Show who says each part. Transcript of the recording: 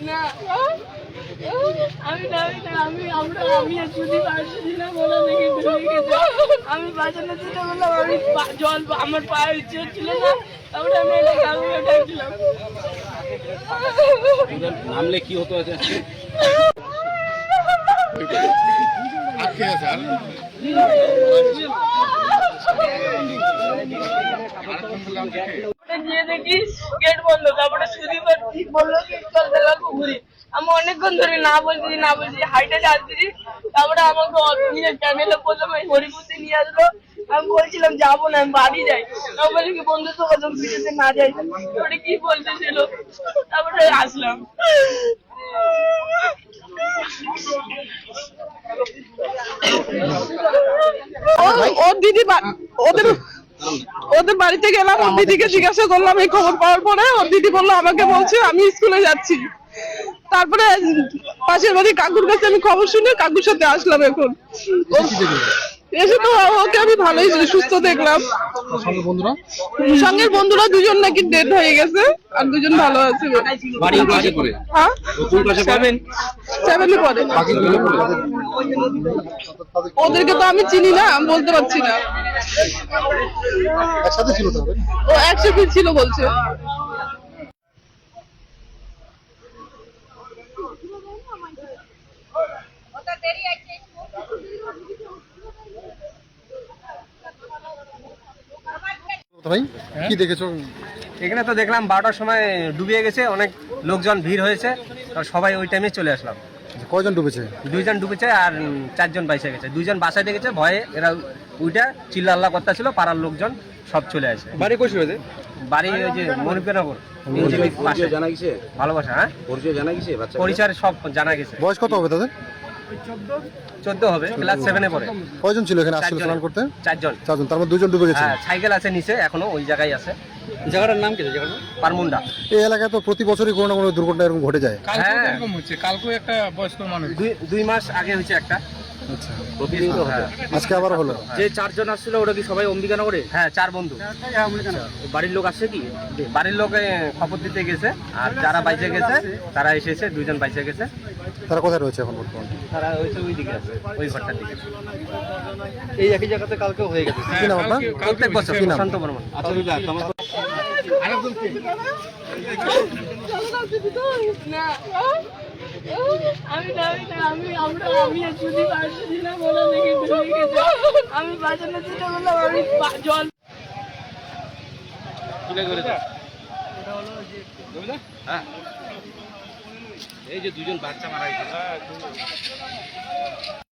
Speaker 1: না আমি বাজানোর চেষ্টা করলাম, আমি জল আমার পায়ে ইচ্ছে ছিল না, তারপরে আমি ডাকছিলাম।
Speaker 2: নামলে কি হতো?
Speaker 1: গিয়ে দেখি গেট বন্ধ, তারপরে সুদীপ বললো কি চল তাহলে ঘুরি। আমি অনেকক্ষণ ধরে না বলছি হাইটে যাচ্ছি, তারপরে আমাকে নিয়ে ক্যামেলে বললাম হরিপুরতে নিয়ে আসলো। আমি বলছিলাম যাবো না, আমি বাড়ি যাই। তারপর বলছি কি বন্ধু তো কত পিছনে না যাই, তারপরে কি বলতেছিল, তারপরে আসলাম।
Speaker 3: ওর দিদি ওদের বাড়িতে গেলাম, ওর দিদিকে জিজ্ঞাসা করলাম এই খবর পাওয়ার পরে। ওর দিদি বললো আমাকে বলছে আমি স্কুলে যাচ্ছি। তারপরে পাশের বাড়ি কাকুর কাছে আমি খবর শুনে কাকুর সাথে আসলাম। এখন এসে তো ওকে আমি ভালোই সুস্থ দেখলাম। সঙ্গের বন্ধুরা দুজন নাকি ডেড হয়ে গেছে, আর দুজন ভালো আছে। হ্যাঁ, 7 পরে। ওদেরকে তো আমি চিনি না, আমি বলতে পারছি না। ও একসাথে ছিল বলছে।
Speaker 4: ভাই কি দেখেছো?
Speaker 5: এখানে তো দেখলাম 12টার সময় ডুবিয়ে গেছে, অনেক লোকজন ভিড় হয়েছে, সবাই ওই টাইমে চলে আসলাম।
Speaker 4: কয়জন ডুবেছে?
Speaker 5: 2 জন ডুবেছে আর 4 জন বাইসে গেছে। 2 জন বাসায় দেখেছে, ভয়ে এরা উইটা চিল্লাল্লা করতেছিল, পাড়ার লোকজন সব চলে আসে।
Speaker 2: বাড়ি কোথায় হয়েছে?
Speaker 5: বাড়ি ওই যে মনিপুরনগর
Speaker 2: জানা গেছে?
Speaker 5: ভালোবাসা। হ্যাঁ,
Speaker 2: পরিচয় জানা গেছে? বাচ্চা
Speaker 5: পরিচয় সব জানা গেছে।
Speaker 4: বয়স কত হবে তাদের?
Speaker 5: 14 হবে, ক্লাস 7-এ পড়ে।
Speaker 4: কয়জন ছিল এখানে আসছিল স্নান করতে?
Speaker 5: 4 জন।
Speaker 4: তার মধ্যে 2 জন ডুবে গেছে।
Speaker 5: হ্যাঁ, সাইকেল আছে নিচে, এখনো ওই জায়গায় আছে।
Speaker 2: জায়গাটার নাম কি? জায়গাটা
Speaker 5: পারমুন্ডা।
Speaker 4: এই এলাকায় তো প্রতি বছরই কোনো না কোনো দুর্ঘটনা এরকম ঘটে যায়।
Speaker 6: কালকে একটা বয়স্ক মানুষ
Speaker 5: 2 মাস আগে হয়েছে একটা।
Speaker 4: আচ্ছা,
Speaker 2: প্রতিদিন তো হয়।
Speaker 4: আজকে আবার হলো।
Speaker 2: যে 4 জন আসছিল ওরা কি সবাই অম্বিকানগরে?
Speaker 5: হ্যাঁ, 4 বন্ধু।
Speaker 2: বাড়ির লোক আসছে কি?
Speaker 5: বাড়ির লোকে খবর দিতে গেছে, আর যারা বাইচে গেছে তারা এসেছে। 2 জন বাইচে গেছে।
Speaker 4: তারা কোথায় রয়েছে এখন বর্তমানে?
Speaker 5: তারা হয়েছে ওই দিকে আছে, ওই ঘরটার দিকে।
Speaker 2: এই একই জায়গাতে কালকেও হয়ে গেছে।
Speaker 4: কি নাম আপনার?
Speaker 5: প্রত্যেক বছর শান্ত বর্মন।
Speaker 1: না আমি বাজানোর চেষ্টা করলাম, আমি জল
Speaker 2: এই যে 2 জন বাচ্চা মারা গেছে।